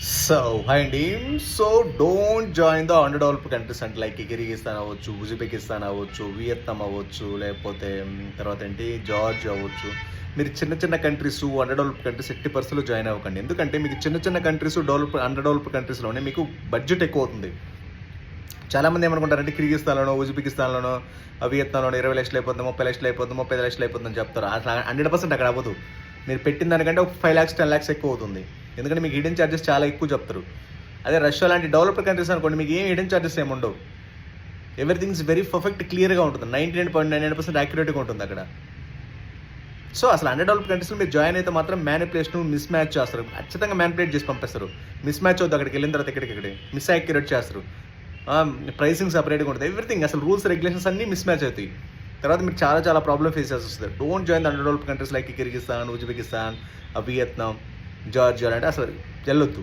So hi అండి. So don't join the under developed countries అంటే like Kyrgyzstan అవ్వచ్చు, Uzbekistan అవ్వచ్చు, వియత్నాం అవ్వచ్చు, లేకపోతే తర్వాత ఏంటి జార్జ్ అవ్వచ్చు. మీరు చిన్న చిన్న కంట్రీస్, అండర్ డెవలప్డ్ కంట్రీస్ ఎట్టి పరిస్థితుల్లో జాయిన్ అవ్వకండి. ఎందుకంటే మీకు చిన్న చిన్న కంట్రీస్ అండర్ డెవలప్డ్ కంట్రీస్లోనే మీకు బడ్జెట్ ఎక్కువ అవుతుంది. చాలామంది ఏమనుకుంటారంటే కిర్గిస్తాన్లోనో, ఉజ్బెకిస్తాన్లోనో, వియత్నాంలోనో 20 లక్షలు అయిపోతుంది, 30 లక్షలు అయిపోతుంది, 35 లక్షలు అయిపోతుందని చెప్తారు. అట్లా 100% అక్కడ అవ్వదు. మీరు పెట్టిన దానికంటే ఒక 5 lakhs 10 lakhs ఎక్కువ అవుతుంది. ఎందుకంటే మీకు హిడెన్ ఛార్జెస్ చాలా ఎక్కువ చెప్తారు. అదే రష్యా లాంటి డెవలప్డ్ కంట్రీస్ అనుకోండి, మీకు ఏం హిడెన్ ఛార్జెస్ ఏమి ఉండవు. ఎవ్రీథింగ్ ఇస్ వెరీ పర్ఫెక్ట్, క్లియర్గా ఉంటుంది. 99.99% యాక్యురేట్గా ఉంటుంది అక్కడ. సో అసలు అండర్ డెవలప్డ్ కంట్రీస్లో మీరు జాయిన్ అయితే మాత్రం మ్యానిపులేషన్, మిస్ మ్యాచ్ చేస్తారు. ఖచ్చితంగా మ్యానిపులేట్ చేసి పంపిస్తారు. మిస్ మ్యాచ్ అవుతుంది అక్కడికి వెళ్ళిన తర్వాత, ఇక్కడికి మిస్ యాక్యురేట్ చేస్తారు. ప్రైసింగ్ సపరేట్గా ఉంటుంది. ఎవ్రీథింగ్ అసలు రూల్స్ రెగ్యులేషన్స్ అన్నీ మిస్ మ్యాచ్ అవుతాయి. తర్వాత మీరు చాలా చాలా ప్రాబ్లమ్ ఫేస్ చేసి వస్తుంది. Don't join the under developed countries like Kyrgyzstan, Uzbekistan, Vietnam, Georgia అంటే అసలు వెళ్ళొద్దు.